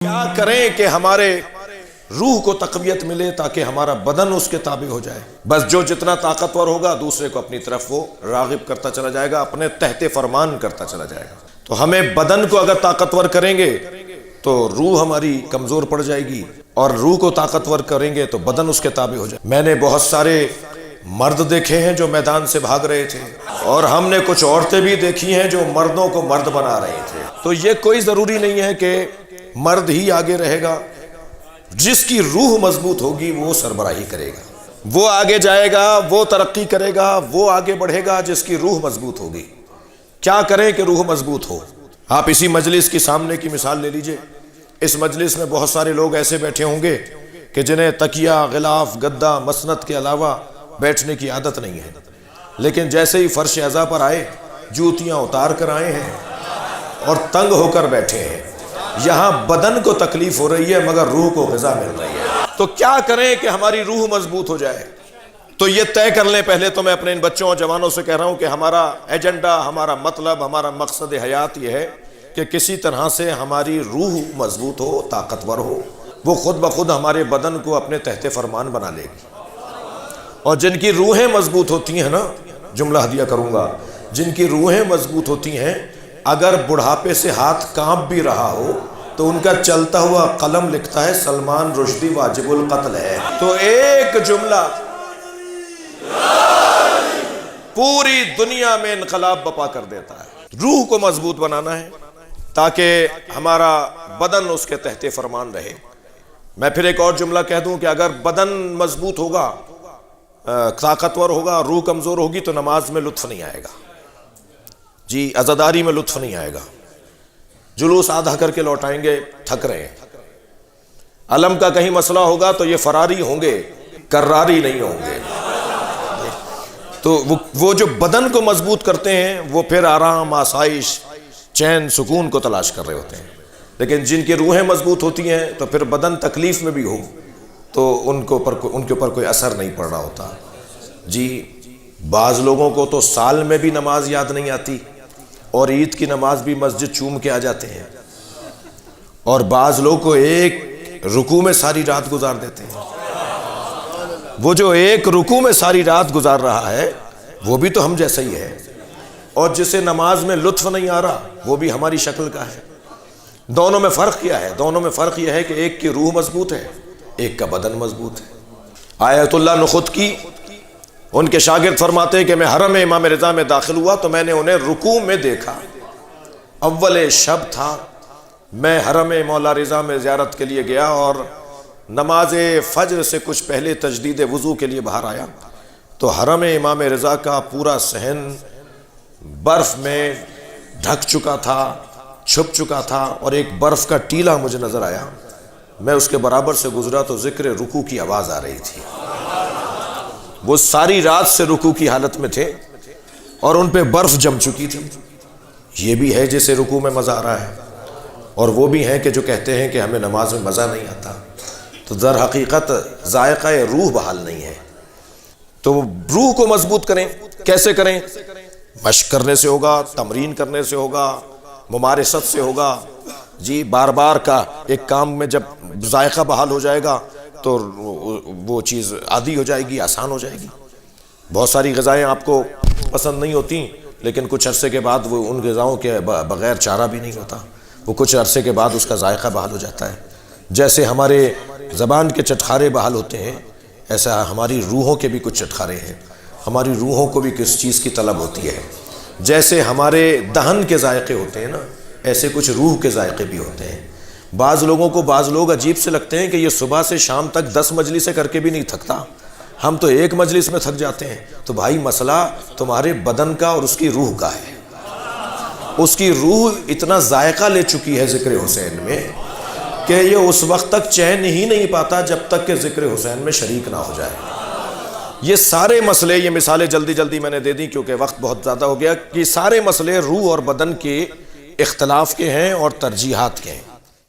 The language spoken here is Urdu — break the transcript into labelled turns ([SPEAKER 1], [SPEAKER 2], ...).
[SPEAKER 1] کیا کریں کہ ہمارے روح کو تقویت ملے تاکہ ہمارا بدن اس کے تابع ہو جائے۔ بس جو جتنا طاقتور ہوگا دوسرے کو اپنی طرف وہ راغب کرتا چلا جائے گا، اپنے تحت فرمان کرتا چلا جائے گا۔ تو ہمیں بدن کو اگر طاقتور کریں گے تو روح ہماری کمزور پڑ جائے گی، اور روح کو طاقتور کریں گے تو بدن اس کے تابع ہو جائے۔ میں نے بہت سارے مرد دیکھے ہیں جو میدان سے بھاگ رہے تھے، اور ہم نے کچھ عورتیں بھی دیکھی ہیں جو مردوں کو مرد بنا رہے تھے۔ تو یہ کوئی ضروری نہیں ہے کہ مرد ہی آگے رہے گا، جس کی روح مضبوط ہوگی وہ سربراہی کرے گا، وہ آگے جائے گا، وہ ترقی کرے گا، وہ آگے بڑھے گا جس کی روح مضبوط ہوگی۔ کیا کریں کہ روح مضبوط ہو؟ آپ اسی مجلس کی سامنے کی مثال لے لیجئے۔ اس مجلس میں بہت سارے لوگ ایسے بیٹھے ہوں گے کہ جنہیں تکیہ، غلاف، گدا، مسند کے علاوہ بیٹھنے کی عادت نہیں ہے، لیکن جیسے ہی فرش اعضاء پر آئے جوتیاں اتار کر آئے ہیں اور تنگ ہو کر بیٹھے ہیں۔ یہاں بدن کو تکلیف ہو رہی ہے مگر روح کو غذا مل رہی ہے۔ تو کیا کریں کہ ہماری روح مضبوط ہو جائے؟ تو یہ طے کر لیں پہلے تو میں اپنے ان بچوں اور جوانوں سے کہہ رہا ہوں کہ ہمارا ایجنڈا، ہمارا مطلب، ہمارا مقصد حیات یہ ہے کہ کسی طرح سے ہماری روح مضبوط ہو، طاقتور ہو، وہ خود بخود ہمارے بدن کو اپنے تحت فرمان بنا لے گی۔ اور جن کی روحیں مضبوط ہوتی ہیں نا، جملہ ہدیہ کروں گا، جن کی روحیں مضبوط ہوتی ہیں، اگر بڑھاپے سے ہاتھ کانپ بھی رہا ہو تو ان کا چلتا ہوا قلم لکھتا ہے سلمان رشدی واجب القتل ہے۔ تو ایک جملہ پوری دنیا میں انقلاب بپا کر دیتا ہے۔ روح کو مضبوط بنانا ہے تاکہ ہمارا بدن اس کے تحت فرمان رہے۔ میں پھر ایک اور جملہ کہہ دوں کہ اگر بدن مضبوط ہوگا، طاقتور ہوگا، روح کمزور ہوگی تو نماز میں لطف نہیں آئے گا، جی عزاداری میں لطف نہیں آئے گا، جلوس آدھا کر کے لوٹائیں گے، تھک رہے ہیں۔ علم کا کہیں مسئلہ ہوگا تو یہ فراری ہوں گے، کراری نہیں ہوں گے۔ تو وہ جو بدن کو مضبوط کرتے ہیں وہ پھر آرام، آسائش، چین، سکون کو تلاش کر رہے ہوتے ہیں، لیکن جن کی روحیں مضبوط ہوتی ہیں تو پھر بدن تکلیف میں بھی ہو تو ان کے اوپر کوئی اثر نہیں پڑ رہا ہوتا۔ جی بعض لوگوں کو تو سال میں بھی نماز یاد نہیں آتی، اور عید کی نماز بھی مسجد چوم کے آ جاتے ہیں، اور بعض لوگ کو ایک رکوع میں ساری رات گزار دیتے ہیں۔ وہ جو ایک رکوع میں ساری رات گزار رہا ہے وہ بھی تو ہم جیسا ہی ہے، اور جسے نماز میں لطف نہیں آ رہا وہ بھی ہماری شکل کا ہے۔ دونوں میں فرق کیا ہے؟ دونوں میں فرق یہ ہے کہ ایک کی روح مضبوط ہے، ایک کا بدن مضبوط ہے۔ آیت اللہ نخت کی ان کے شاگرد فرماتے ہیں کہ میں حرم امام رضا میں داخل ہوا تو میں نے انہیں رکوع میں دیکھا، اول شب تھا، میں حرم مولا رضا میں زیارت کے لیے گیا اور نماز فجر سے کچھ پہلے تجدید وضو کے لیے باہر آیا تو حرم امام رضا کا پورا صحن برف میں ڈھک چکا تھا، چھپ چکا تھا، اور ایک برف کا ٹیلا مجھے نظر آیا۔ میں اس کے برابر سے گزرا تو ذکر رکوع کی آواز آ رہی تھی۔ وہ ساری رات سے رکوع کی حالت میں تھے اور ان پہ برف جم چکی تھی۔ یہ بھی ہے جسے رکوع میں مزہ آ رہا ہے، اور وہ بھی ہیں کہ جو کہتے ہیں کہ ہمیں نماز میں مزہ نہیں آتا۔ تو در حقیقت ذائقہ روح بحال نہیں ہے۔ تو روح کو مضبوط کریں، کیسے کریں؟ مشق کرنے سے ہوگا، تمرین کرنے سے ہوگا، ممارست سے ہوگا۔ جی بار بار کا ایک کام میں جب ذائقہ بحال ہو جائے گا تو وہ چیز عادی ہو جائے گی، آسان ہو جائے گی۔ بہت ساری غذائیں آپ کو پسند نہیں ہوتی، لیکن کچھ عرصے کے بعد وہ ان غذاؤں کے بغیر چارہ بھی نہیں ہوتا، وہ کچھ عرصے کے بعد اس کا ذائقہ بحال ہو جاتا ہے۔ جیسے ہمارے زبان کے چٹخارے بحال ہوتے ہیں، ایسا ہماری روحوں کے بھی کچھ چٹخارے ہیں۔ ہماری روحوں کو بھی کس چیز کی طلب ہوتی ہے۔ جیسے ہمارے دہن کے ذائقے ہوتے ہیں نا، ایسے کچھ روح کے ذائقے بھی ہوتے ہیں۔ بعض لوگ عجیب سے لگتے ہیں کہ یہ صبح سے شام تک 10 مجلسیں کر کے بھی نہیں تھکتا، ہم تو ایک مجلس میں تھک جاتے ہیں۔ تو بھائی مسئلہ تمہارے بدن کا اور اس کی روح کا ہے۔ اس کی روح اتنا ذائقہ لے چکی ہے ذکر حسین میں کہ یہ اس وقت تک چین ہی نہیں پاتا جب تک کہ ذکر حسین میں شریک نہ ہو جائے۔ یہ سارے مسئلے، یہ مثالیں جلدی میں نے دے دی کیونکہ وقت بہت زیادہ ہو گیا، کہ سارے مسئلے روح اور بدن کے اختلاف کے ہیں اور ترجیحات کے ہیں۔